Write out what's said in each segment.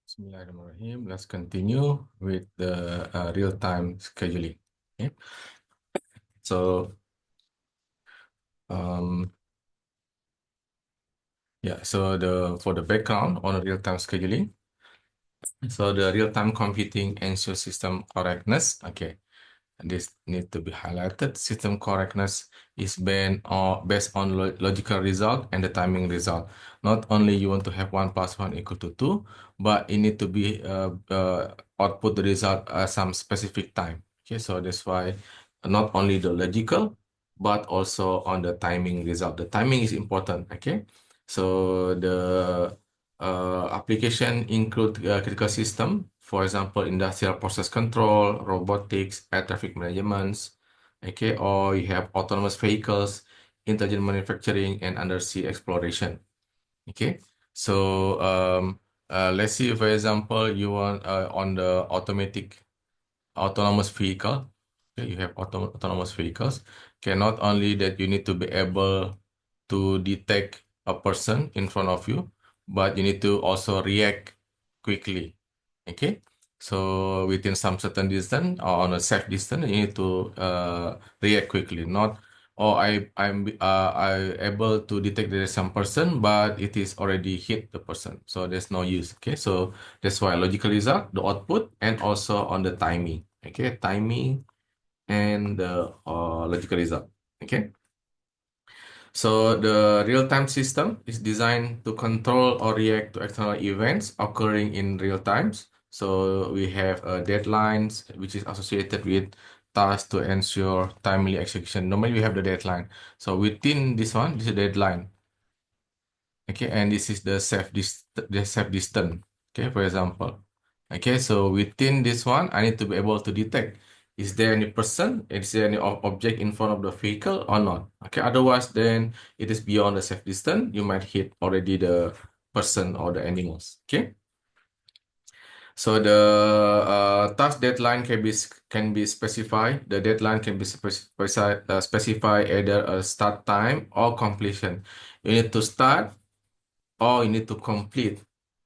Bismillahirrahmanirrahim. Let's continue with the real-time scheduling. Okay. So, um, yeah. So for the background on real-time scheduling. So the real-time computing ensures system correctness. Okay. This need to be highlighted. System correctness is based on logical result and the timing result. Not only you want to have 1 plus 1 equal to 2, but it need to be output the result at some specific time. Okay, so that's why not only the logical, but also on the timing result. The timing is important. Okay, so the application include critical system, for example, industrial process control, robotics, air traffic management, okay, or you have autonomous vehicles, intelligent manufacturing, and undersea exploration. Okay, so let's see, for example, you want on the autonomous vehicle. Okay, you have autonomous vehicles. Okay, not only that you need to be able to detect a person in front of you, but you need to also react quickly. Okay, so within some certain distance or on a safe distance, you need to react quickly. Not, oh, I able to detect there is some person, but it is already hit the person, so there's no use. Okay, so that's why logical result, the output, and also on the timing. Okay, timing and the logical result. Okay. So the real-time system is designed to control or react to external events occurring in real times. So we have deadlines, which is associated with tasks to ensure timely execution. Normally we have the deadline. So within this one, this is the deadline. Okay, and this is the safe distance. Okay, for example. Okay, so within this one, I need to be able to detect, is there any person, is there any object in front of the vehicle or not? Okay, otherwise then it is beyond the safe distance. You might hit already the person or the animals. Okay. So the task deadline can be specified. The deadline can be specify either a start time or completion. You need to start or you need to complete.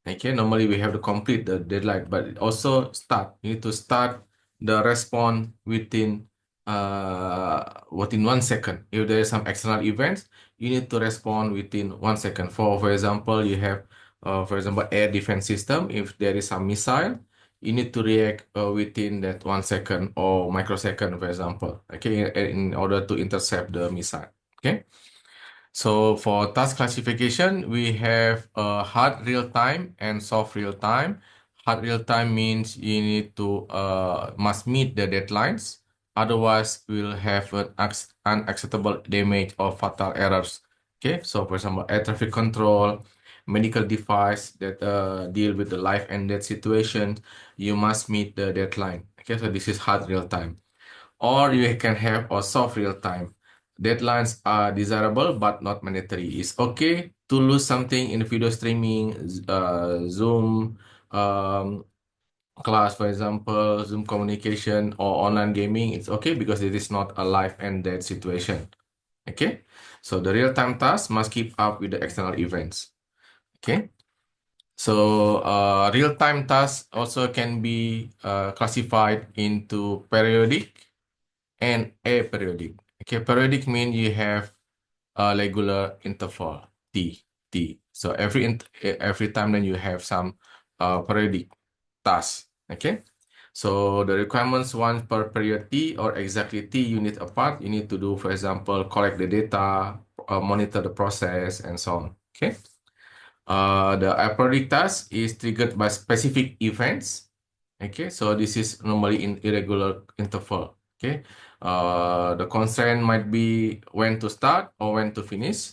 Okay, normally we have to complete the deadline, but also start. You need to start the response within 1 second. If there is some external events, you need to respond within 1 second. For example, you have for example air defense system. If there is some missile, you need to react within that 1 second or microsecond, for example. Okay, in order to intercept the missile. Okay. So for task classification, we have hard real time and soft real time. Hard real time means you need to must meet the deadlines, otherwise we'll have an unacceptable damage or fatal errors. Okay, so for example, air traffic control, medical device that deal with the life and death situation, you must meet the deadline. Okay, so this is hard real time. Or you can have a soft real time. Deadlines are desirable but not mandatory. It's okay to lose something in video streaming, Zoom class, for example, Zoom communication or online gaming. It's okay because it is not a life and death situation. Okay, so the real-time task must keep up with the external events. Okay, so real-time tasks also can be classified into periodic and aperiodic. Okay, periodic means you have a regular interval t. So every time then you have some periodic task. Okay, so the requirements one per period t or exactly t unit apart. You need to do, for example, collect the data, monitor the process, and so on. Okay. The aperiodic task is triggered by specific events. Okay, so this is normally in irregular interval. Okay, the constraint might be when to start or when to finish.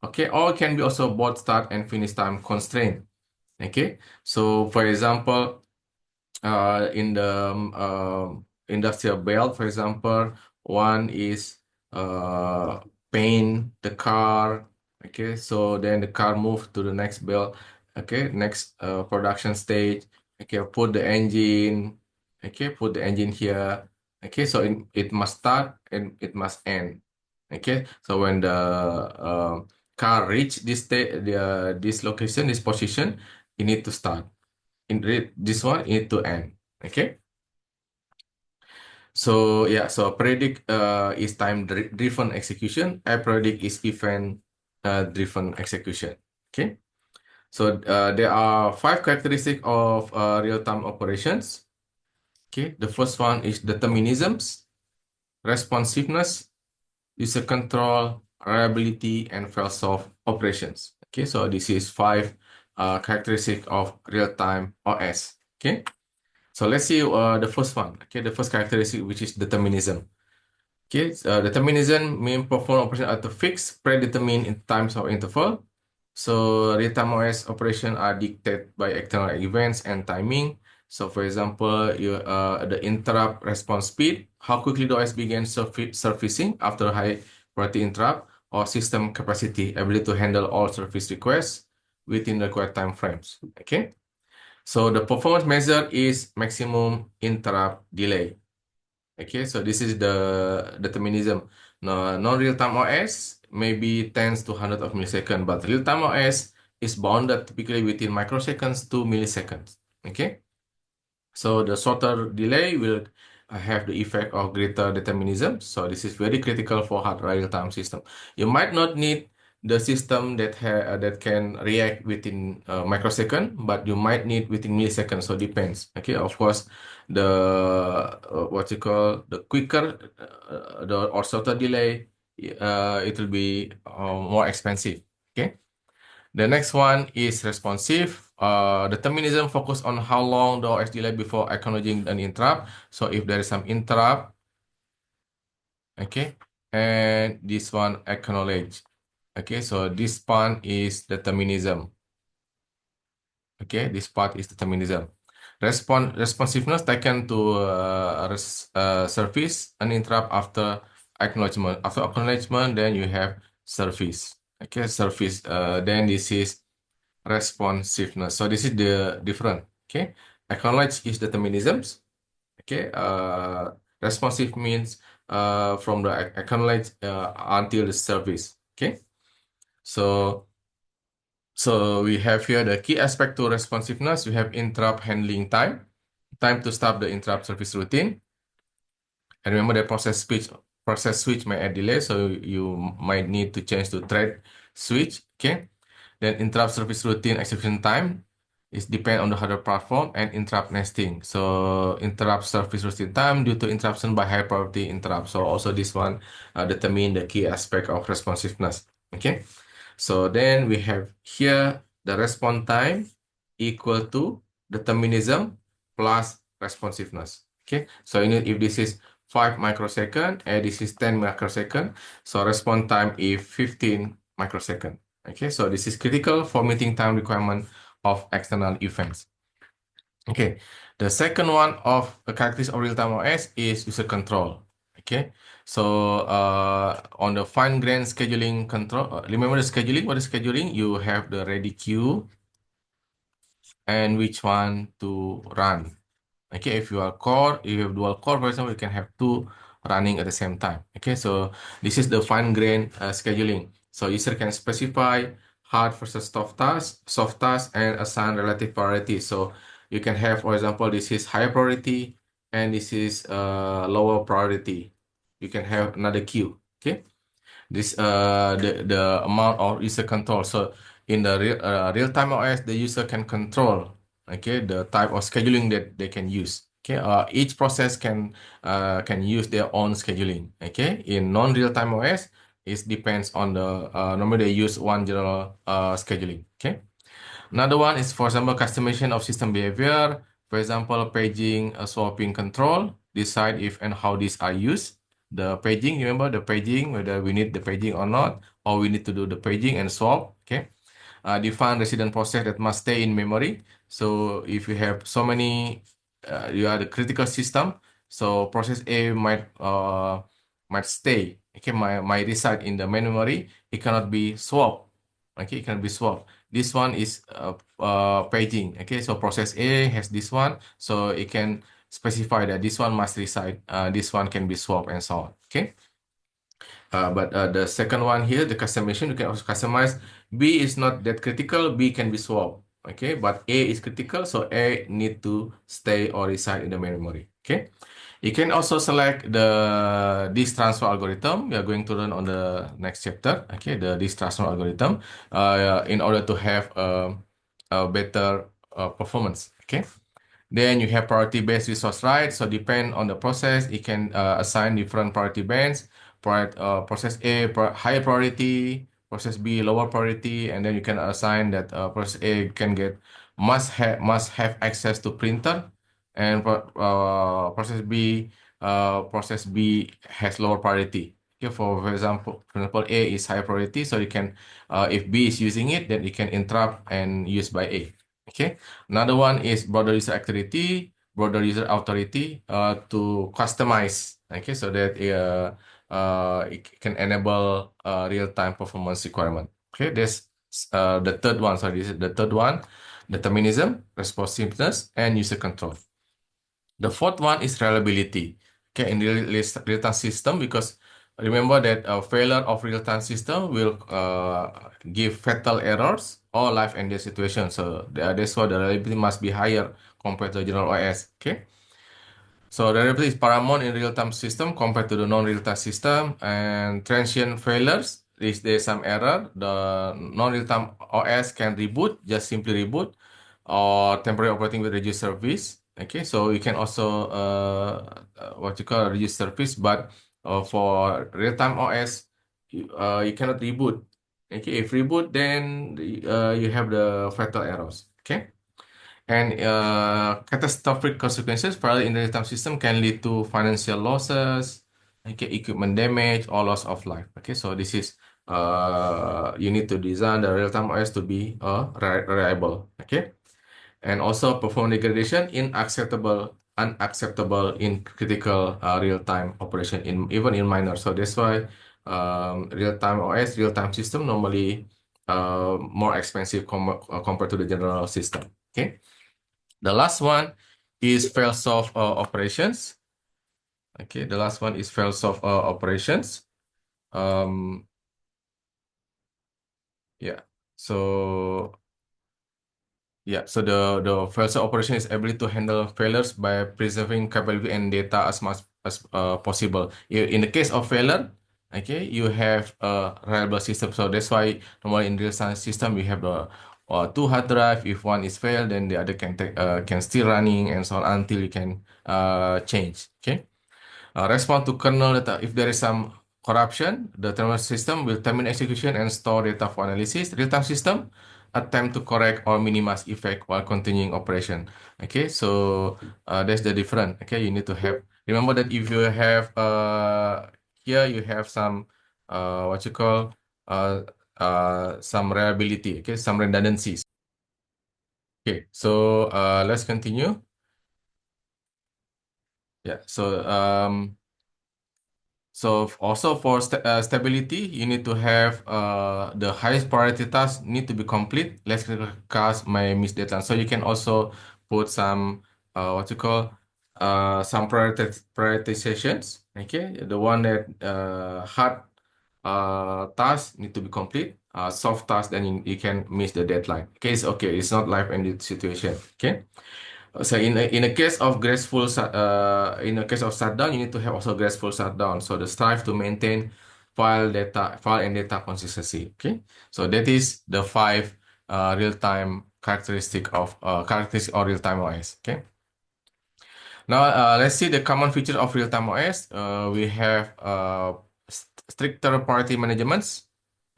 Okay, or it can be also both start and finish time constraint. Okay, so for example, in the industrial belt, for example, one is paint the car. Okay, so then the car move to the next belt. Okay, next production stage. Okay, put the engine. Okay, put the engine here. Okay, so it must start and it must end. Okay, so when the car reach this location, this position, it need to start. this one need to end. Okay. So yeah, so predict is time driven execution. Apredict is event driven execution. Okay. So there are 5 characteristics of real-time operations. Okay. The first one is determinisms, responsiveness, user control, reliability, and fail-safe operations. Okay. So this is 5 characteristics of real-time OS. Okay. So let's see the first one. Okay. The first characteristic, which is determinism. Okay, determinism means perform operation at a fixed, predetermined in times or interval. So real-time OS operation are dictated by external events and timing. So for example, the interrupt response speed, how quickly the OS begins surfacing after high priority interrupt, or system capacity, ability to handle all service requests within the required time frames. Okay, so the performance measure is maximum interrupt delay. Okay, so this is the determinism. No, non-real-time OS maybe tens to hundreds of milliseconds, but real-time OS is bounded typically within microseconds to milliseconds. Okay, so the shorter delay will have the effect of greater determinism. So this is very critical for hard real-time system. You might not need the system that can react within microsecond, but you might need within milliseconds. So depends. Okay, of course, the what you call the quicker the or shorter delay, it will be more expensive. Okay. The next one is responsive. Determinism focus on how long the OS delay before acknowledging an interrupt. So if there is some interrupt, okay, and this one acknowledge. Okay, so this part is determinism. Okay, this part is determinism. Responsiveness taken to surface an interrupt after acknowledgement. After acknowledgement, then you have surface. Okay, surface. Then this is responsiveness. So this is the different. Okay, acknowledge is determinisms. Okay, responsive means from the acknowledge until the service. Okay, so we have here the key aspect to responsiveness. We have interrupt handling time, time to stop the interrupt service routine. And remember that process switch may add delay, so you might need to change to thread switch. Okay. Then interrupt service routine execution time is depend on the hardware platform, and interrupt nesting. So interrupt service routine time due to interruption by high priority interrupt. So also this one determine the key aspect of responsiveness. Okay. So then we have here the response time equal to determinism plus responsiveness. Okay. So if this is 5 microsecond and this is 10 microsecond, so response time is 15 microsecond. Okay, so this is critical for meeting time requirement of external events. Okay, the second one of the characteristics of real-time OS is user control. Okay, so on the fine-grained scheduling control, remember the scheduling? What is scheduling? You have the ready queue and which one to run. Okay, if you have dual core, for example, you can have 2 running at the same time. Okay, so this is the fine-grained scheduling. So user can specify hard versus soft task, and assign relative priority. So you can have, for example, this is high priority and this is lower priority. You can have another queue. Okay, this the amount of user control. So in the real-time OS, the user can control, okay, the type of scheduling that they can use. Okay, each process can use their own scheduling. Okay, in non-real-time OS, it depends on the normally they use one general scheduling. Okay, another one is, for example, customization of system behavior. For example, paging, swapping control, decide if and how these are used. The paging, remember the paging, whether we need the paging or not, or we need to do the paging and swap. Okay. Define resident process that must stay in memory. So if you have so many, you are the critical system. So process A might stay. Okay, might reside in the main memory. It cannot be swapped. Okay, it can be swapped. This one is paging. Okay, so process A has this one, so it can specify that this one must reside. This one can be swapped and so on. Okay. But the second one here, the customization, you can also customize. B is not that critical. B can be swapped. Okay, but A is critical, so A need to stay or reside in the memory. Okay. You can also select the disk transfer algorithm. We are going to learn on the next chapter. Okay, the disk transfer algorithm, in order to have a better performance. Okay. Then you have priority-based resource rights. So depend on the process, it can assign different priority bands. Process A higher priority, process B lower priority, and then you can assign that process A can get must have access to printer, and process B has lower priority. Okay, for example, A is high priority, so you can if B is using it, then it can interrupt and used by A. Okay. Another one is broader user activity, broader user authority to customize. Okay, so that it can enable real-time performance requirement. Okay, that's the third one. So this is the third one: determinism, responsiveness, and user control. The fourth one is reliability. Okay, in real-time system, because remember that a failure of real-time system will give fatal errors or life and death situation. So that's why the reliability must be higher compared to general OS. Okay. So reliability is paramount in real-time system compared to the non-real-time system. And transient failures, if there's some error, the non-real-time OS can reboot, just simply reboot, or temporary operating with reduced service. Okay, so you can also what you call reduced service, but for real-time OS, you cannot reboot. Okay, if reboot, then you have the fatal errors. Okay. And catastrophic consequences for in the real-time system can lead to financial losses, okay, equipment damage, or loss of life. Okay, so this is you need to design the real-time OS to be reliable. Okay, and also performance degradation unacceptable in critical real-time operation in even in minor. So that's why real-time OS, real-time system normally more expensive compared to the general system. Okay. The last one is fail-soft operations. Okay, the last one is fail-soft operations. Um, yeah. So so the fail-soft operation is ability to handle failures by preserving capability and data as much as possible. In the case of failure, okay, you have a reliable system. So that's why normally in real-time system you have the two hard drive. If one is failed, then the other can still running and so on until you can change. Okay. Respond to kernel data. If there is some corruption, the terminal system will terminate execution and store data for analysis. Real-time system attempt to correct or minimize effect while continuing operation. Okay, so that's the difference. Okay, you need to have, remember that if you have here you have some what you call some reliability. Okay, some redundancies. Okay, so let's continue. Yeah, so also for stability, you need to have the highest priority task need to be complete. Less critical tasks may miss deadline. So you can also put some what you call some prioritizations. Okay, the one that hard task need to be complete. Soft task, then you can miss the deadline. Okay, it's okay. It's not life and death situation. Okay. So in a case of shutdown, you need to have also graceful shutdown. So the strive to maintain file and data consistency. Okay, so that is the five real-time characteristic of real-time OS. Okay, now let's see the common feature of real-time OS. We have stricter priority managements.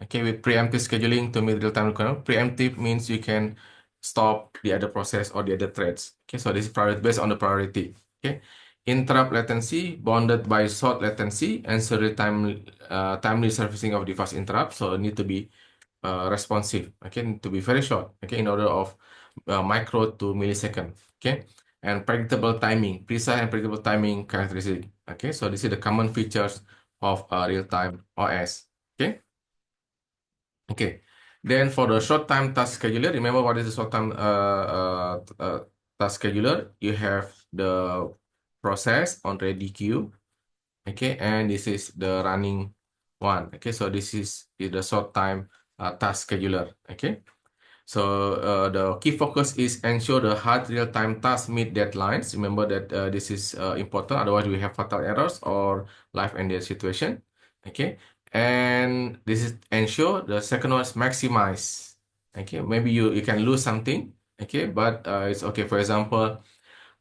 Okay, with preemptive scheduling to meet real-time requirement. Preemptive means you can stop the other process or the other threads. Okay, so this is priority based on the priority. Okay, interrupt latency bounded by short latency and timely servicing of device interrupt. So it need to be responsive. Okay, need to be very short. Okay, in order of micro to millisecond. Okay, and predictable timing, precise and predictable timing characteristic. Okay, so this is the common features of real-time OS. Okay. Okay. Then for the short time task scheduler, remember what is the short time task scheduler? You have the process on ready queue. Okay, and this is the running one. Okay, so this is the short time task scheduler. Okay. So the key focus is ensure the hard real-time tasks meet deadlines. Remember that this is important. Otherwise, we have fatal errors or life and death situation. Okay, and this is ensure the second one is maximize. Okay, maybe you can lose something. Okay, but it's okay. For example,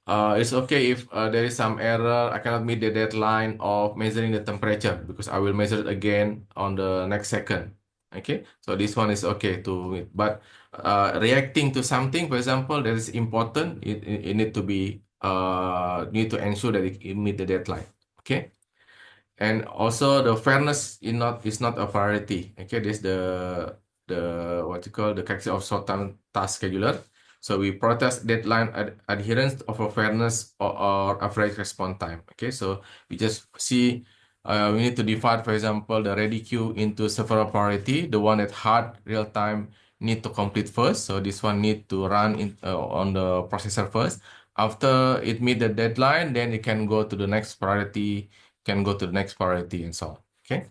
it's okay if there is some error. I cannot meet the deadline of measuring the temperature because I will measure it again on the next second. Okay, so this one is okay to meet. But reacting to something, for example, that is important. It need to be need to ensure that it meet the deadline. Okay. And also the fairness is not a priority. Okay, this the what you call the character of short-term task scheduler. So we protest deadline adherence of a fairness or average response time. Okay, so we just see we need to divide, for example, the ready queue into several priority. The one that hard real time need to complete first. So this one need to run on the processor first. After it meet the deadline, then it can go to the next priority, can go to the next priority and so on. Okay.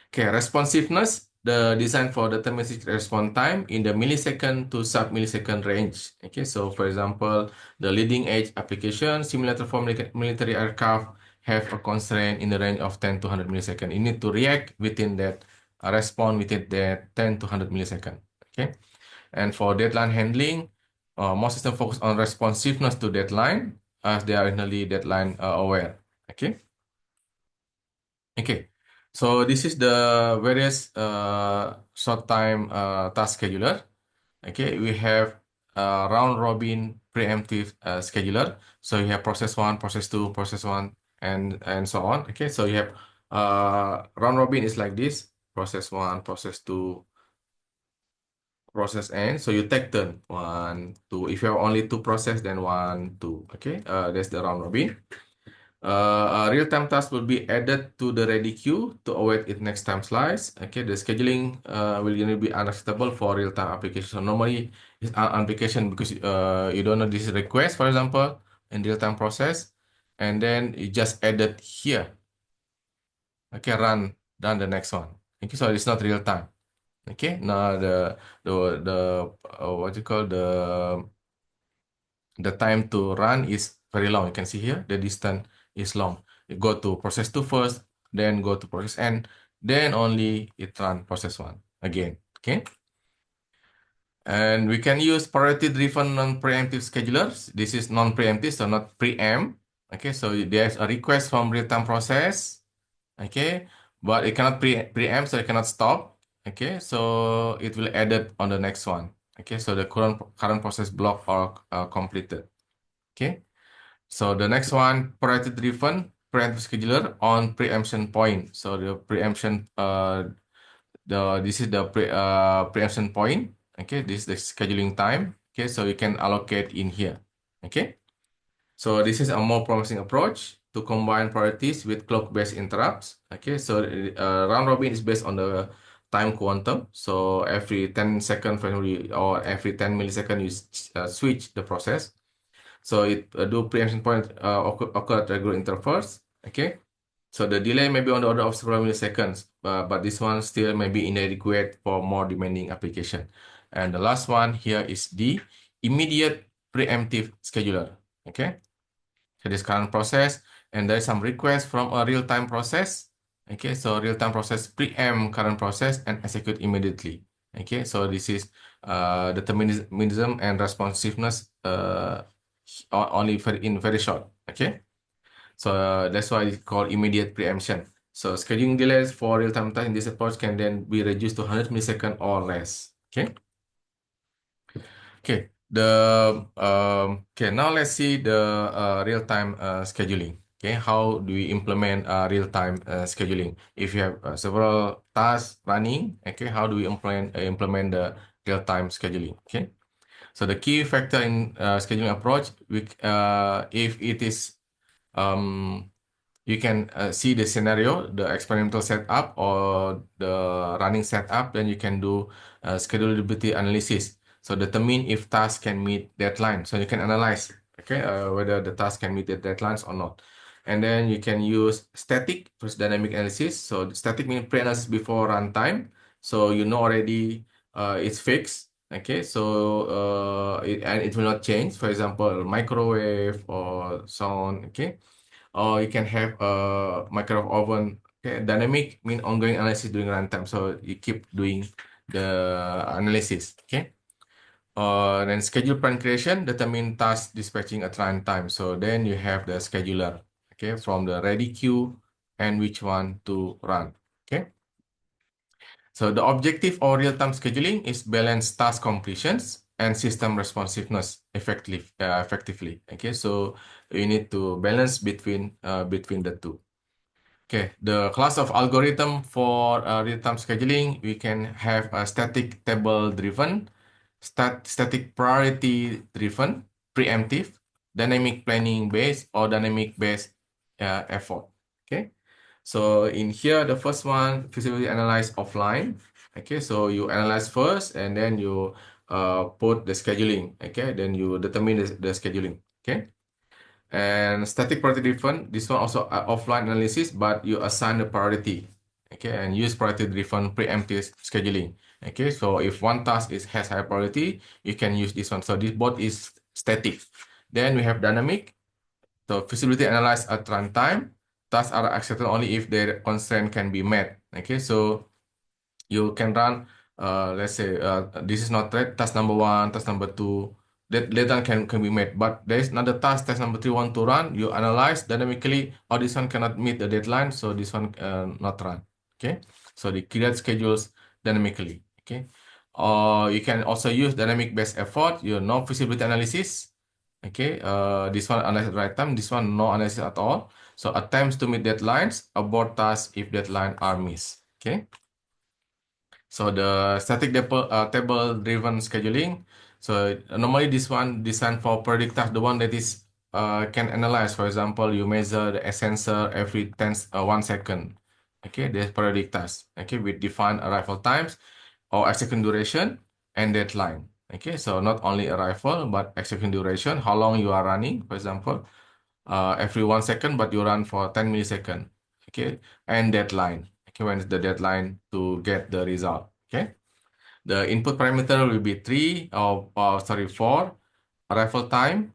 Okay, responsiveness, the design for deterministic response time in the millisecond to sub-millisecond range. Okay, so for example, the leading edge application simulator for military aircraft have a constraint in the range of 10 to 100 milliseconds. You need to react within that, respond within that 10 to 100 milliseconds. Okay, and for deadline handling, most systems focus on responsiveness to deadline as they are internally deadline aware. Okay. Okay, so this is the various short time task scheduler. Okay, we have round robin preemptive scheduler. So you have process one, process two, process one, and so on. Okay, so you have round robin is like this: process one, process two, process n. So you take turn one, two. If you have only two process, then one, two. Okay, that's the round robin. A real-time task will be added to the ready queue to await its next time slice. Okay, the scheduling will generally be unacceptable for real-time application. So normally it's an application because you don't know this is request, for example, in real-time process, and then you just added here. Okay, done the next one. Okay, so it's not real time. Okay, now the what you call the time to run is very long. You can see here the distance is long. You go to process 2 first, then go to process n, then only it run process 1 again. Okay. And we can use priority-driven non-preemptive schedulers. This is non-preemptive, so not preempt. Okay, so there's a request from real-time process. Okay, but it cannot preempt, so it cannot stop. Okay, so it will add it on the next one. Okay, so the current process block are completed. Okay, so the next one, priority-driven preemptive scheduler on preemption point. So the preemption, this is the preemption point. Okay, this is the scheduling time. Okay, so you can allocate in here. Okay, so this is a more promising approach to combine priorities with clock-based interrupts. Okay, so round robin is based on the time quantum. So every 10 seconds or every 10 milliseconds, you switch the process. So it do preemption point occur at regular intervals. Okay. So the delay may be on the order of several milliseconds, but this one still may be inadequate for more demanding application. And the last one here is the immediate preemptive scheduler. Okay. So this current process, and there is some request from a real-time process. Okay, so real-time process preempt current process and execute immediately. Okay, so this is determinism and responsiveness only in very short. Okay, so that's why it's called immediate preemption. So scheduling delays for real-time task in this approach can then be reduced to 100 milliseconds or less. Okay. Okay, okay, now let's see the real-time scheduling. Okay, how do we implement real-time scheduling? If you have several tasks running, okay, how do we implement the real-time scheduling? Okay, so the key factor in scheduling approach, if it is you can see the scenario, the experimental setup or the running setup, then you can do schedulability analysis. So determine if task can meet deadline. So you can analyze, okay, whether the task can meet the deadlines or not. And then you can use static versus dynamic analysis. So static means pre-analysis before runtime. So you know already it's fixed. Okay, so and it will not change. For example, microwave or sound. Okay, or you can have a microwave oven. Okay, dynamic mean ongoing analysis during runtime. So you keep doing the analysis. Okay. Then schedule plan creation determine task dispatching at runtime. So then you have the scheduler, okay, from the ready queue and which one to run. Okay. So the objective of real-time scheduling is balance task completions and system responsiveness effectively. Okay. So you need to balance between the two. Okay, the class of algorithm for real-time scheduling, we can have a static table-driven, static priority-driven, preemptive, dynamic planning-based, or dynamic-based effort. Okay, so in here, the first one, feasibility analyze offline. Okay, so you analyze first, and then you put the scheduling. Okay, then you determine the scheduling. Okay. And static priority driven, this one also offline analysis, but you assign the priority. Okay, and use priority driven preemptive scheduling. Okay, so if one task has high priority, you can use this one. So this both is static. Then we have dynamic. So feasibility analyzed at runtime. Tasks are accepted only if their constraint can be met. Okay, so you can run, let's say, this is not task number one, task number two, that later can be made. But there is another task number three want to run, you analyze dynamically, or this one cannot meet the deadline, so this one not run. Okay, so they create schedules dynamically. Okay, or you can also use dynamic best effort, your no feasibility analysis. Okay, this one analysis at right time, this one no analysis at all. So attempts to meet deadlines, abort tasks if deadline are missed. Okay. So the static table-driven scheduling. So normally this one designed for predict task, the one that is can analyze. For example, you measure the sensor every 1 second. Okay, there's periodic task. Okay, with defined arrival times or execution duration and deadline. Okay, so not only arrival but execution duration, how long you are running. For example, every 1 second, but you run for 10 milliseconds. Okay, and deadline. Okay, when is the deadline to get the result? Okay, the input parameter will be three or sorry, four. Arrival time,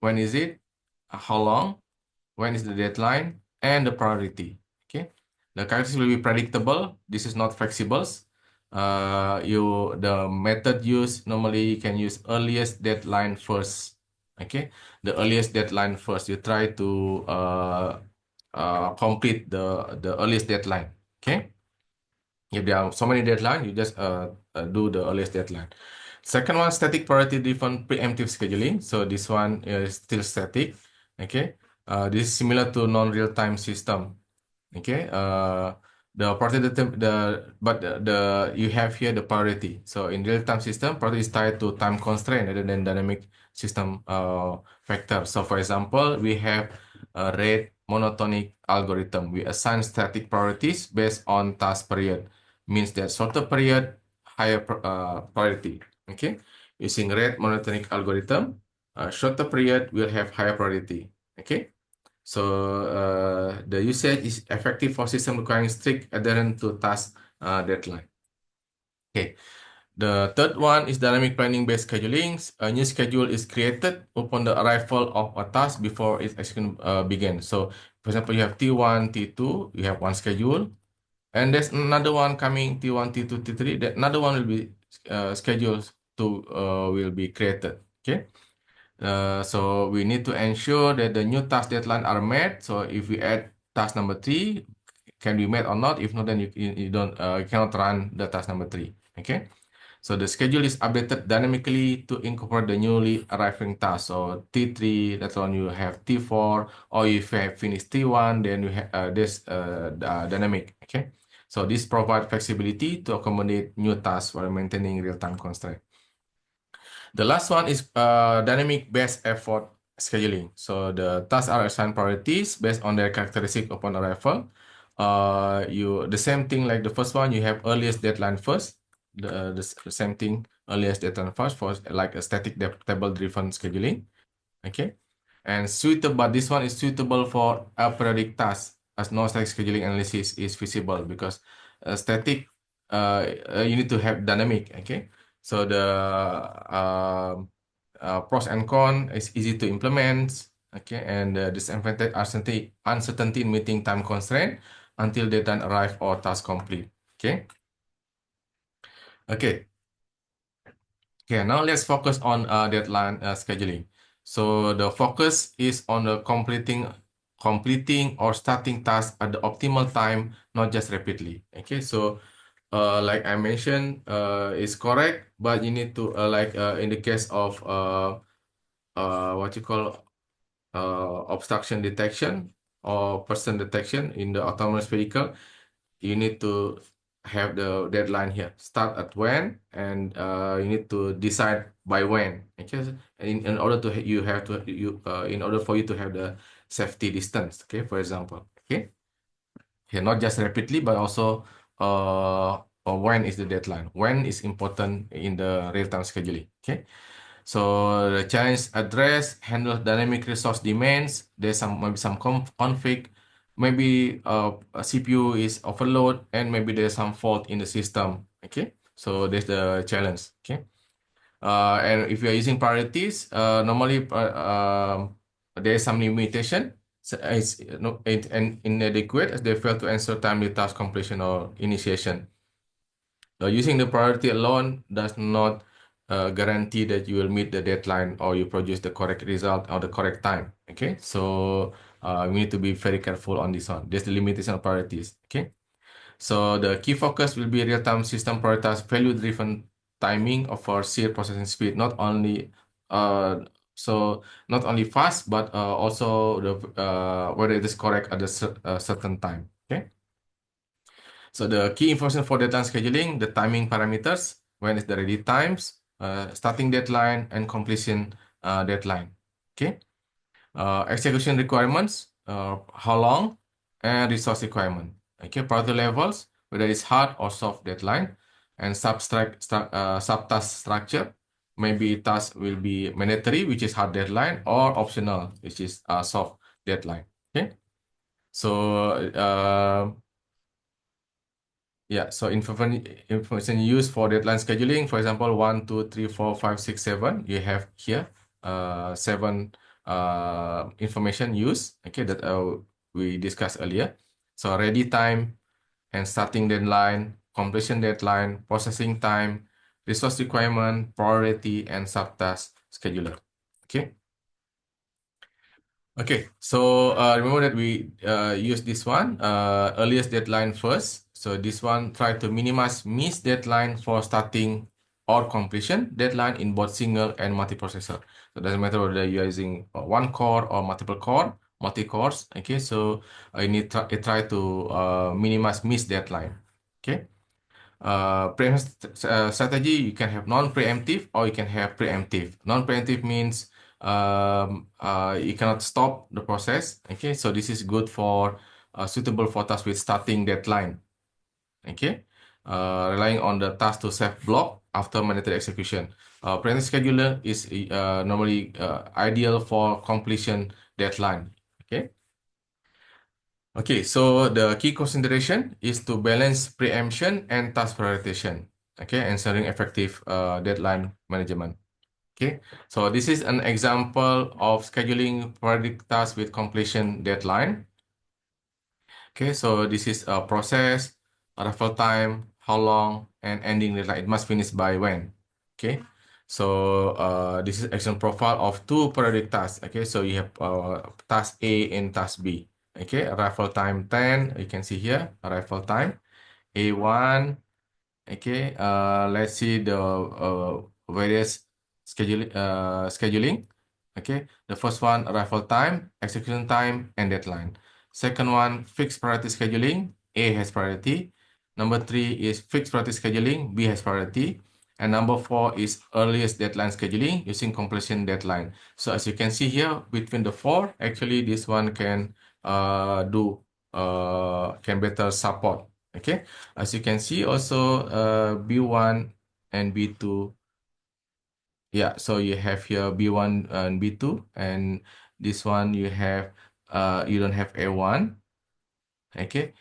when is it? How long? When is the deadline? And the priority. Okay, the characteristics will be predictable. This is not flexible. The method used normally you can use earliest deadline first. Okay, the earliest deadline first. You try to complete the earliest deadline. Okay, if there are so many deadlines, you just do the earliest deadline. Second one, static priority driven preemptive scheduling. So this one is still static. Okay, this is similar to non-real time system. Okay, the priority the you have here the priority. So in real time system, priority is tied to time constraint rather than dynamic system factor. So for example, we have a rate monotonic algorithm. We assign static priorities based on task period. Means that shorter period, higher priority. Okay, using rate monotonic algorithm, shorter period will have higher priority. Okay. So the usage is effective for system requiring strict adherence to task deadline. Okay. The third one is dynamic planning-based scheduling. A new schedule is created upon the arrival of a task before its execution begins. So, for example, you have T1, T2, you have one schedule, and there's another one coming T1, T2, T3. That another one will be scheduled to will be created. Okay. So we need to ensure that the new task deadline are met. So if we add task number three, can be met or not? If not, then you don't you cannot run the task number three. Okay. So the schedule is updated dynamically to incorporate the newly arriving task. So T3, that's on you have T4, or if you have finished T1, then you have this dynamic. Okay. So this provides flexibility to accommodate new tasks while maintaining real-time constraint. The last one is dynamic best effort scheduling. So the tasks are assigned priorities based on their characteristic upon arrival. The same thing like the first one, you have earliest deadline first. The same thing, earliest deadline first for like a static table-driven scheduling. Okay, and suitable, but this one is suitable for aperiodic tasks as no static scheduling analysis is feasible because static you need to have dynamic. Okay, So the pros and cons is easy to implement. Okay, and the disadvantage uncertainty in meeting time constraint until deadline arrive or task complete. Okay. Okay. Okay, now let's focus on deadline scheduling. So the focus is on the completing or starting tasks at the optimal time, not just rapidly. Okay, so like I mentioned, is correct, but you need to in the case of what you call obstruction detection or person detection in the autonomous vehicle, you need to have the deadline here. Start at when, and you need to decide by when. Okay, in order to you have to in order for you to have the safety distance. Okay, for example. Okay, here not just rapidly, but also when is the deadline. When is important in the real time scheduling. Okay. So the challenge address handle dynamic resource demands. There's maybe some conflict. Maybe a CPU is overload, and maybe there's some fault in the system. Okay, so that's the challenge. Okay, and if you are using priorities, normally there's some limitation. So it's no, inadequate as they fail to answer timely task completion or initiation. Using the priority alone does not guarantee that you will meet the deadline or you produce the correct result or the correct time. Okay, so we need to be very careful on this one. There's the limitation of priorities. Okay, so the key focus will be real-time system prioritize value-driven timing of our sheer processing speed, not only not only fast but also the whether it is correct at a certain time. Okay. So the key information for deadline scheduling, the timing parameters, when is the ready times, starting deadline, and completion deadline. Okay. Execution requirements, how long, and resource requirement. Okay. Priority levels, whether it's hard or soft deadline, and subtask structure. Maybe task will be mandatory, which is hard deadline, or optional, which is soft deadline. Okay. So yeah, so information used for deadline scheduling, for example, 1, 2, 3, 4, 5, 6, 7, you have here seven information used, okay, that we discussed earlier. So ready time and starting deadline, completion deadline, processing time, resource requirement, priority, and subtask scheduler. Okay. Okay, so remember that we use this one, earliest deadline first. So this one try to minimize missed deadline for starting or completion deadline in both single and multiprocessor. So it doesn't matter whether you're using one core or multiple core, multi-cores. Okay, so you need to try to minimize missed deadline. Okay. Strategy, you can have non-preemptive or you can have preemptive. Non-preemptive means you cannot stop the process. Okay, so this is good for suitable for tasks with starting deadline. Okay, relying on the task to save block after mandatory execution. Preemptive scheduler is normally ideal for completion deadline. Okay. Okay, so the key consideration is to balance preemption and task prioritization. Okay, ensuring effective deadline management. Okay, so this is an example of scheduling periodic tasks with completion deadline. Okay, so this is a process, arrival time, how long, and ending deadline. It must finish by when. Okay, so this is action profile of two periodic tasks. Okay, so you have task A and task B. Okay, arrival time 10. You can see here arrival time A1. Okay, let's see the various scheduling. Okay, the first one, arrival time, execution time, and deadline. Second one, fixed priority scheduling, A has priority. Number 3 is fixed priority scheduling, B has priority. And number 4 is earliest deadline scheduling using completion deadline. So as you can see here, between the four, actually this one can can better support. Okay, as you can see also B1 and B2. Yeah, so you have here B1 and B2, and this one you have you don't have A1. Okay,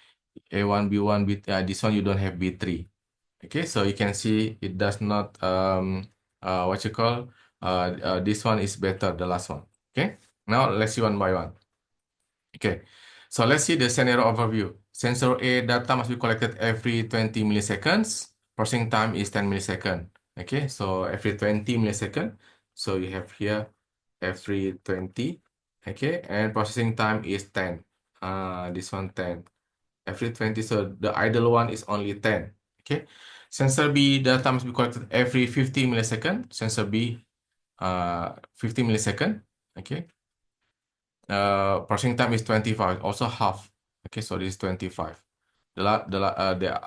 A1, B1, B this one you don't have B3. Okay, so you can see it does not what you call this one is better, the last one. Okay, now let's see one by one. Okay, so let's see the scenario overview. Sensor A data must be collected every 20 milliseconds. Processing time is 10 milliseconds. Okay, so every 20 milliseconds. So you have here every 20. Okay, and processing time is 10. This one 10. Every 20, so the idle one is only 10. Okay, sensor B data must be collected every 50 milliseconds. Sensor B 50 milliseconds. Okay, processing time is 25, also half. Okay, so this is 25. The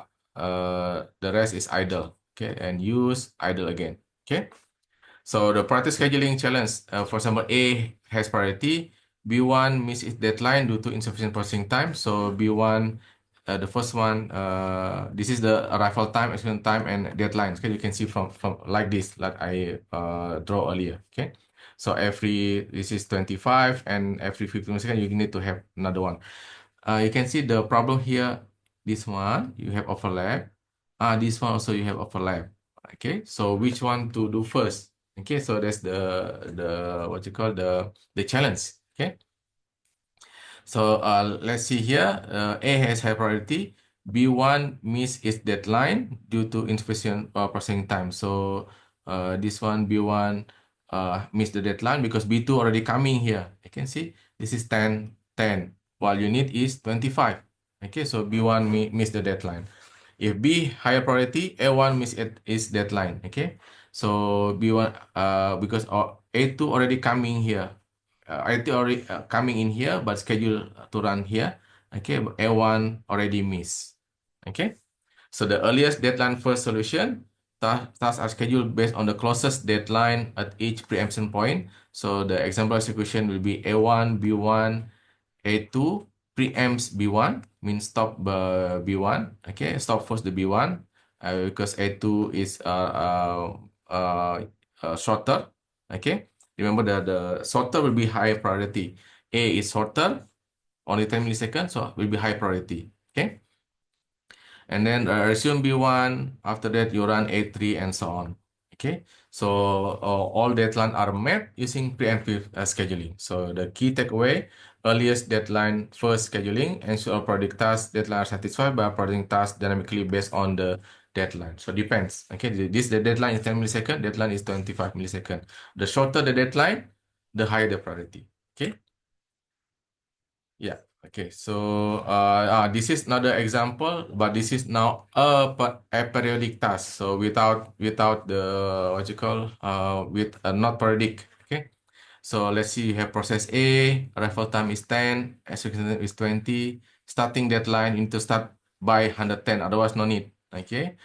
rest is idle. Okay, and use idle again. Okay, so the priority scheduling challenge, for example, A has priority, B1 missed its deadline due to insufficient processing time. So B1, the first one, this is the arrival time, execution time, and deadline. Okay, you can see from like this, like I draw earlier. Okay, so this is 25, and every 15 seconds you need to have another one. You can see the problem here. This one you have overlap. This one also you have overlap. Okay, so which one to do first? Okay, so that's the what you call the challenge. Okay, so let's see here. A has high priority. B1 missed its deadline due to insufficient processing time. So this one B1 missed the deadline because B2 already coming here. You can see this is 10, 10. While you need is 25. Okay, so B1 missed the deadline. If B higher priority, A1 missed its deadline. Okay, so B1 because A2 already coming here. IT already coming in here, but scheduled to run here. Okay, but A1 already missed. Okay, so the earliest deadline first solution, tasks are scheduled based on the closest deadline at each preemption point. So the example execution will be A1, B1, A2 preempts B1, means stop B1. Okay, stop first the B1 because A2 is shorter. Okay, remember the shorter will be high priority. A is shorter, only 10 milliseconds, so will be high priority. Okay, and then resume B1. After that, you run A3 and so on. Okay, so all deadlines are met using preemptive scheduling. So the key takeaway: earliest deadline first scheduling ensure project task deadline are satisfied by project task dynamically based on the deadline. So depends. Okay, the deadline is 10 millisecond, deadline is 25 millisecond. The shorter the deadline, the higher the priority. Okay. Yeah. Okay. So this is another example, but this is now a periodic task. So without the what you call with not periodic. Okay. So let's see. You have process A. Arrival time is 10. Execution time is 20. Starting deadline you need to start by 110. Otherwise, no need. Okay.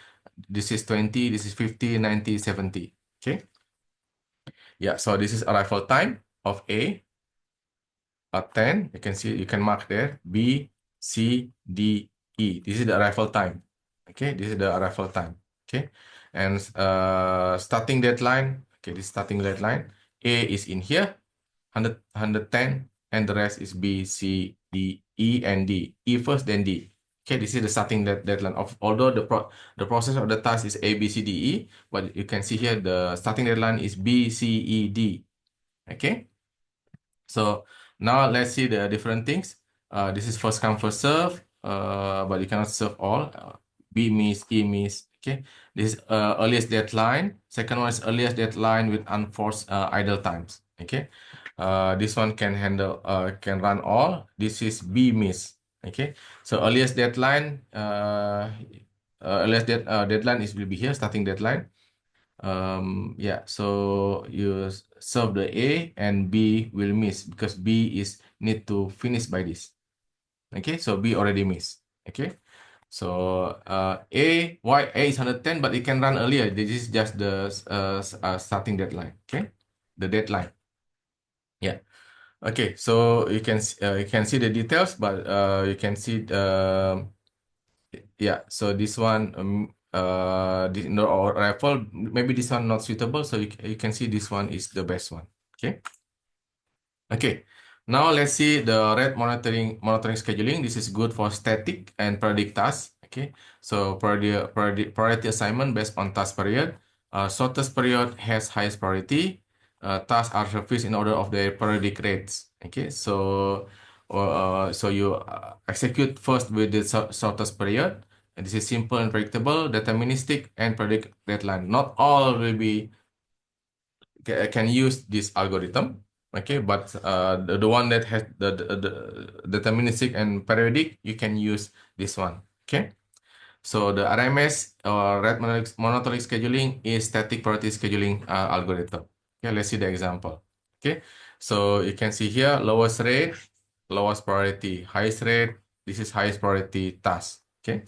This is 20. This is 50, 90, 70. Okay. Yeah. So this is arrival time of A. 10, you can see, you can mark there, B, C, D, E. This is the arrival time. Okay, this is the arrival time. Okay, and starting deadline, okay, this starting deadline, A is in here, 100, 110, and the rest is B, C, D, E, and D. E first, then D. Okay, this is the starting deadline of, although the process of the task is A, B, C, D, E, but you can see here the starting deadline is B, C, E, D. Okay. So now let's see the different things. This is first come, first serve, but you cannot serve all. B miss, E miss. Okay. This is earliest deadline. Second one is earliest deadline with unforced idle times. Okay. This one can handle, can run all. This is B miss. Okay. So earliest deadline, deadline is will be here, starting deadline. Yeah, so you serve the A and B will miss because B is need to finish by this. Okay, so B already missed. Okay, so why A is 110, but it can run earlier. This is just the starting deadline. Okay, the deadline. Yeah. Okay, so you can see the details, but you can see the yeah, so this one no or rifle, maybe this one not suitable, so you can see this one is the best one. Okay, now let's see the red monitoring scheduling. This is good for static and periodic tasks. Okay, so priority assignment based on task period. Shortest period has highest priority. Tasks are serviced in order of their priority grades. Okay, so you execute first with the shortest period. And this is simple and predictable, deterministic, and predict deadline. Not all will be can use this algorithm. Okay, but the one that has the deterministic and periodic, you can use this one. Okay. So the RMS or rate monotonic scheduling is static priority scheduling algorithm. Okay, let's see the example. Okay, so you can see here lowest rate, lowest priority, highest rate. This is highest priority task. Okay,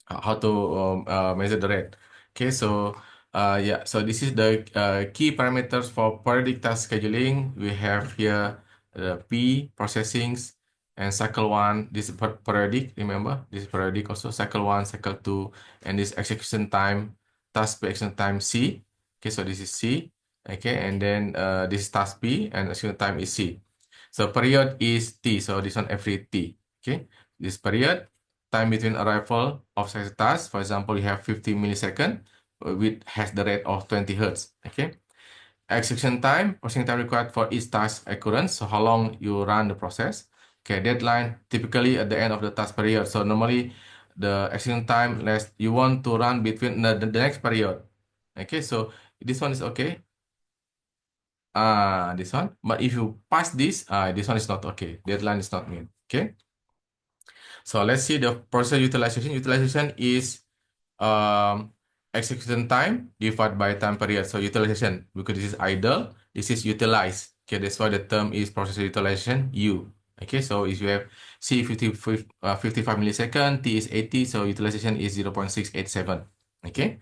how to measure the rate. Okay, so yeah, so this is the key parameters for periodic task scheduling. We have here the P processings and cycle one. This is periodic. Remember, this is periodic also. Cycle one, cycle two, and this execution time, task per execution time C. Okay, so this is C. Okay, and then this is task P, and execution time is C. So period is T. So this one every T. Okay, this period time between arrival of such a task. For example, you have 50 millisecond, which has the rate of 20 hertz. Okay. Execution time, processing time required for each task occurrence. So how long you run the process. Okay. Deadline, typically at the end of the task period. So normally the execution time less you want to run between the next period. Okay. So this one is okay. This one. But if you pass this one is not okay. Deadline is not met. Okay. So let's see the process utilization. Utilization is execution time divided by time period. So utilization, because this is idle, this is utilized. Okay, that's why the term is process utilization, U. Okay, so if you have C 55 millisecond, T is 80, so utilization is 0.687. Okay,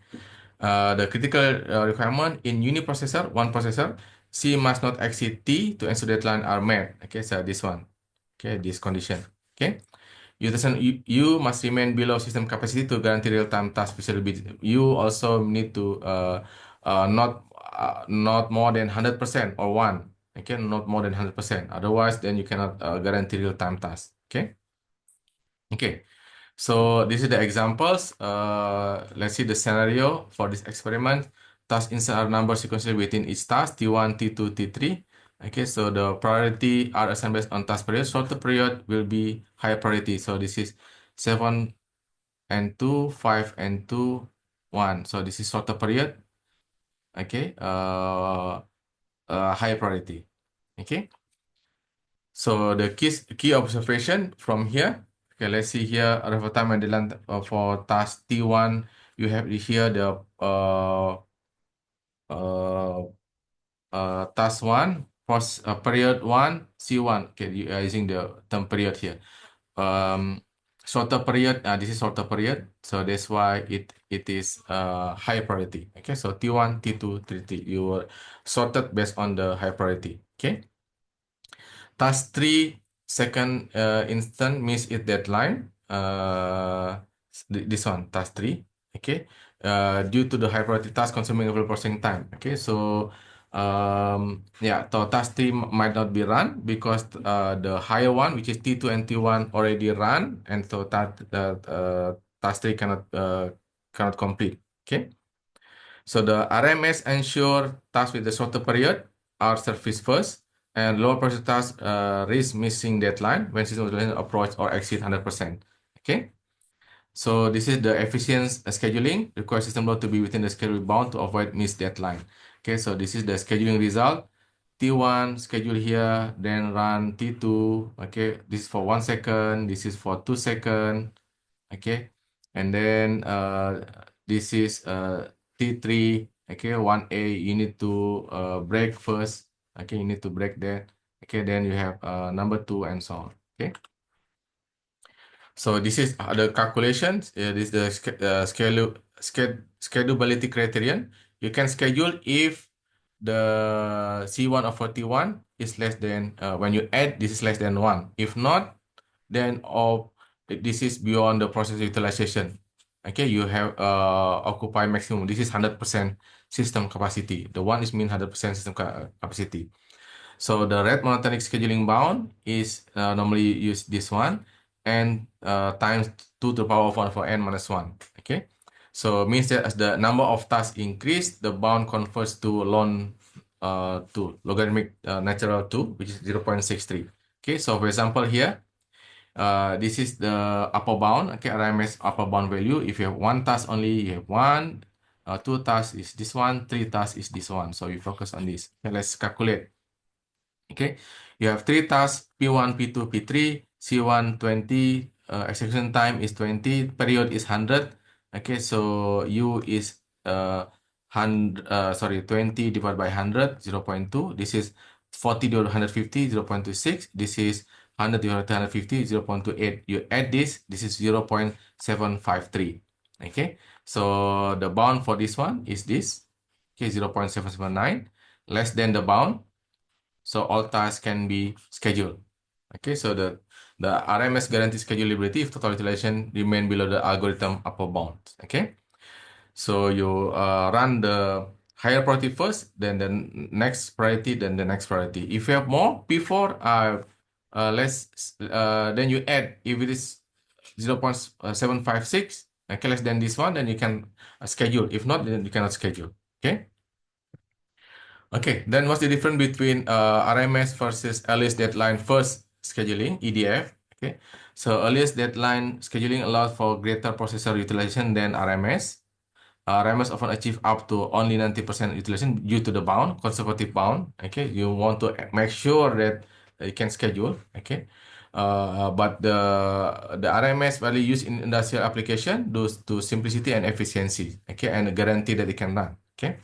the critical requirement in uniprocessor, one processor, C must not exceed T to ensure deadline are met. Okay, so this one. Okay, this condition. Okay. You must remain below system capacity to guarantee real-time task feasibility. You also need to not more than 100% or one. Okay, not more than 100%. Otherwise, then you cannot guarantee real-time task. Okay. Okay. So this is the examples. Let's see the scenario for this experiment. Task insert are number sequentially within each task, T1, T2, T3. Okay, so the priority are assigned based on task period. Shorter period will be higher priority. So this is 7 and 2, 5 and 2, 1. So this is shorter period. Okay, higher priority. Okay. So the key observation from here. Okay, let's see here arrival time and deadline for task T1. You have here the uh, task one, first period one, C1. Okay, you are using the term period here. Shorter period. This is shorter period, so that's why it is high priority. Okay, so T1, T2, T3. You were sorted based on the high priority. Okay. Task 3 second instant miss its deadline. This one, task 3. Okay. Due to the high priority task consuming available processing time. Okay. So yeah, so task 3 might not be run because the higher one, which is T2 and T1, already run, and so that task 3 cannot complete. Okay. So the RMS ensure tasks with the shorter period are serviced first, and lower priority tasks risk missing deadline when system utilization approach or exceed 100%. Okay. So this is the efficient scheduling. Require system load to be within the schedule bound to avoid missed deadline. Okay. So this is the scheduling result. T1 schedule here, then run T2. Okay. This is for 1 second. This is for 2 seconds. Okay, and then this is T3. Okay, 1A, you need to break first. Okay, you need to break that. Okay, then you have number 2 and so on. Okay, so this is the calculations. This is the schedulability criterion. You can schedule if the C1 of 41 is less than when you add this is less than 1. If not, then this is beyond the process utilization. Okay, you have occupy maximum. This is 100% system capacity. The one is mean 100% system capacity. So the rate monotonic scheduling bound is normally use this one. n times 2 to the power of 1 for n minus 1. Okay, so means that as the number of tasks increase, the bound converts to ln 2, logarithmic natural 2, which is 0.63. Okay, so for example here, this is the upper bound, okay, RMS upper bound value. If you have one task only, you have one, two tasks is this one, three tasks is this one. So we focus on this. Okay, let's calculate. Okay, you have three tasks, P1, P2, P3, C1 20, execution time is 20, period is 100. Okay, so U is 20 divided by 100, 0.2. This is 40 divided by 150, 0.26. This is 100 divided by 150, 0.28. You add this is 0.753. Okay, so the bound for this one is this. Okay, 0.779, less than the bound. So all tasks can be scheduled. Okay, so the RMS guarantees schedulability if total utilization remain below the algorithm upper bound. Okay, so you run the higher priority first, then the next priority, then the next priority. If you have more P4, then you add. If it is 0.756, okay, less than this one, then you can schedule. If not, then you cannot schedule. Okay. Okay, then what's the difference between RMS versus earliest deadline first scheduling, EDF? Okay, so earliest deadline scheduling allows for greater processor utilization than RMS. RMS often achieve up to only 90% utilization due to the bound, conservative bound. Okay, you want to make sure that you can schedule. Okay, but the RMS value used in industrial application due to simplicity and efficiency. Okay, and a guarantee that it can run. Okay.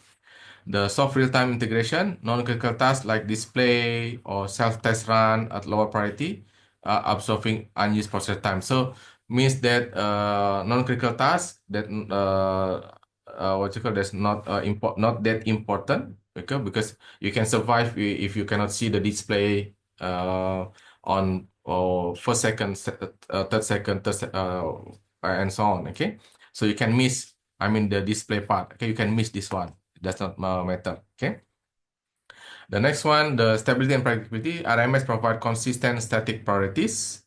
The soft real-time integration, non-critical tasks like display or self-test run at lower priority, absorbing unused process time. So means that non-critical tasks that what you call that's not that important, because you can survive if you cannot see the display on first second, third second, and so on. Okay, so you can miss. I mean the display part. Okay, you can miss this one. Does not matter. Okay. The next one, the stability and predictability. RMS provide consistent static priorities.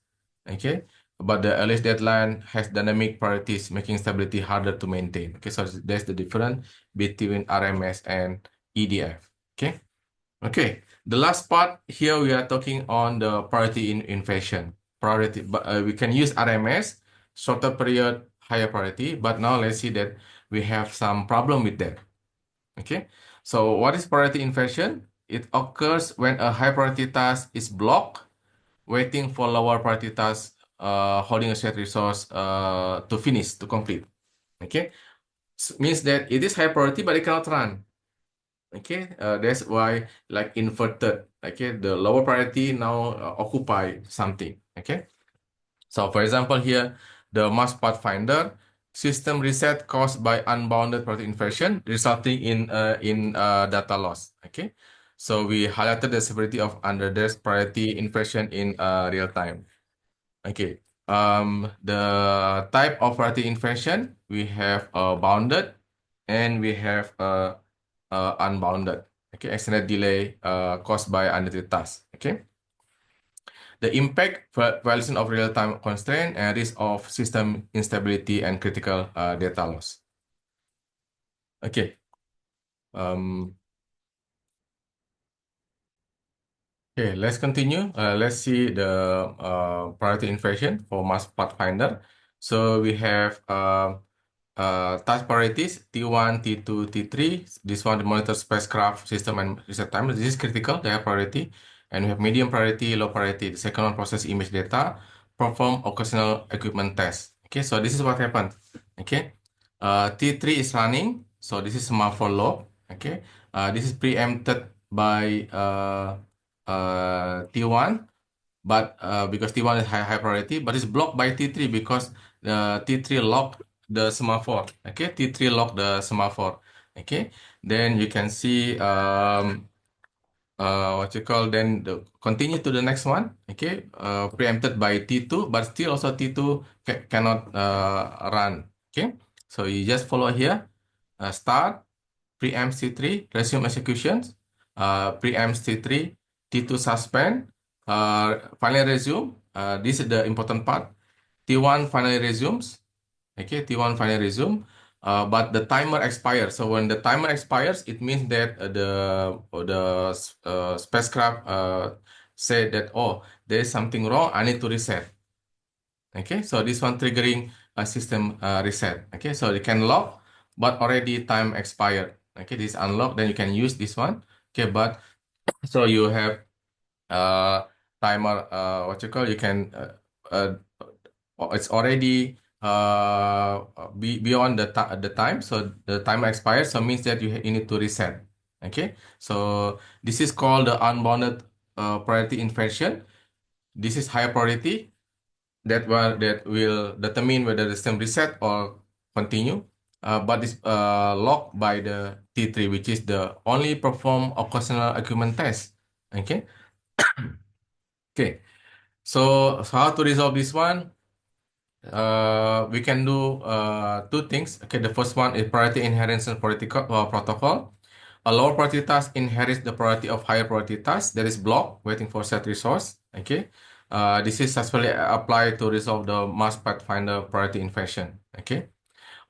Okay. But the earliest deadline has dynamic priorities, making stability harder to maintain. Okay. So that's the difference between RMS and EDF. Okay. Okay. The last part here we are talking on the priority in inflation. Priority, but we can use RMS, shorter period, higher priority. But now let's see that we have some problem with that. Okay, so what is priority inversion? It occurs when a high priority task is blocked, waiting for lower priority task, holding a shared resource to finish, to complete. Okay, means that it is high priority, but it cannot run. Okay, that's why like inverted. Okay, the lower priority now occupy something. Okay. So for example here, the Mars Pathfinder system reset caused by unbounded priority inversion, resulting in data loss. Okay, so we highlighted the severity of underdressed priority inversion in real time. Okay, the type of priority inversion we have bounded and we have unbounded. Okay, extended delay caused by untreated task. Okay. The impact, violation of real-time constraint, and risk of system instability and critical data loss. Okay. Okay, let's continue. Let's see the priority inversion for Mars Pathfinder. So we have task priorities T1, T2, T3. This one, the monitor spacecraft system and reset time. This is critical, they have priority. And we have medium priority, low priority. The second one, process image data, perform occasional equipment tests. Okay, so this is what happened. Okay, T3 is running. So this is semaphore low. Okay, this is preempted by T1, but because T1 is high priority, but it's blocked by T3 because T3 locked the semaphore. Okay, T3 locked the semaphore. Okay, then you can see what you call then continue to the next one. Okay, preempted by T2, but still also T2 cannot run. Okay, so you just follow here, start, preempt T3, resume executions, preempt T3, T2 suspend, finally resume. This is the important part. T1 finally resumes. Okay, T1 finally resume. But the timer expires. So when the timer expires, it means that the spacecraft said that, oh, there is something wrong. I need to reset. Okay, so this one triggering a system reset. Okay, so you can lock, but already time expired. Okay, this unlock, then you can use this one. Okay, but so you have uh timer what you call, you can it's already beyond the time, so the timer expires, so means that you need to reset. Okay, so this is called the unbounded priority inversion. This is higher priority that will determine whether the system reset or continue. But it's locked by the T3, which is the only perform occasional equipment test. Okay. Okay. So how to resolve this one? We can do two things. Okay, the first one is priority inheritance protocol. A lower priority task inherits the priority of higher priority task that is blocked, waiting for set resource. Okay, this is successfully applied to resolve the Mars Pathfinder priority inversion. Okay,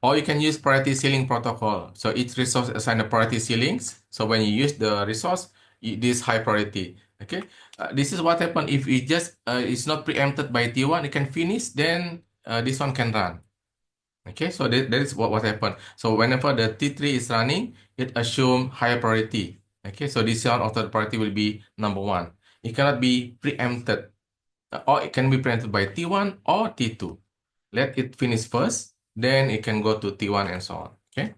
or you can use priority ceiling protocol. So each resource assign a priority ceilings. So when you use the resource, it is high priority. Okay, this is what happen if it just it's not preempted by T1, it can finish, then this one can run. Okay, so that is what happened. So whenever the T3 is running, it assume higher priority. Okay, so this one of the priority will be number one. It cannot be preempted, or it can be preempted by T1 or T2. Let it finish first, then it can go to T1 and so on. Okay.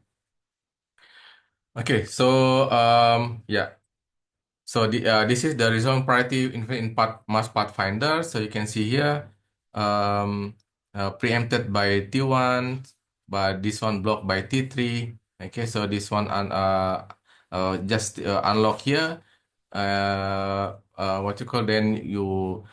Okay. So yeah. So this is the resolving priority in Mars Pathfinder. So you can see here, preempted by T1, but this one blocked by T3. Okay. So this one just unlock here. What you call, then you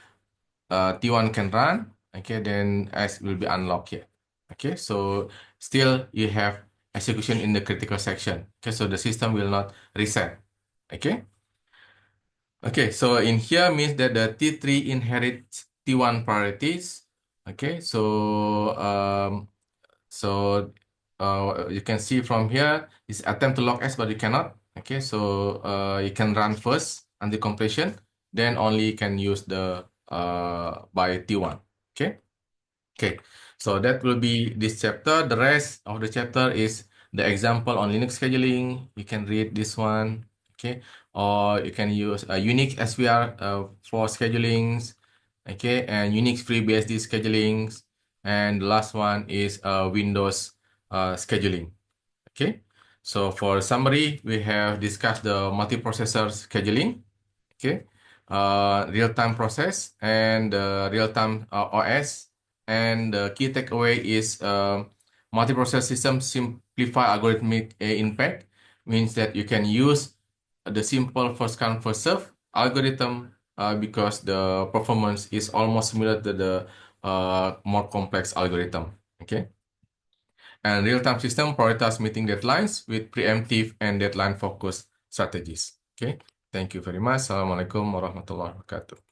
T1 can run. Okay, then S will be unlocked here. Okay, so still you have execution in the critical section. Okay, so the system will not reset. Okay. Okay, so in here means that the T3 inherits T1 priorities. Okay, so you can see from here is attempt to lock S, but you cannot. Okay, so you can run first until completion, then only can use the by T1. Okay. Okay, so that will be this chapter. The rest of the chapter is the example on Linux scheduling. You can read this one, okay? Or you can use Unix SVR for schedulings, okay? And Unix FreeBSD schedulings. And the last one is Windows scheduling, okay? So for summary, we have discussed the multiprocessor scheduling, okay, real-time process and real-time OS. And the key takeaway is multiprocess system simplify algorithmic impact, means that you can use the simple first come first serve algorithm because the performance is almost similar to the more complex algorithm. Okay. And real-time system prioritize meeting deadlines with preemptive and deadline focused strategies. Okay. Thank you very much. Assalamualaikum warahmatullahi wabarakatuh.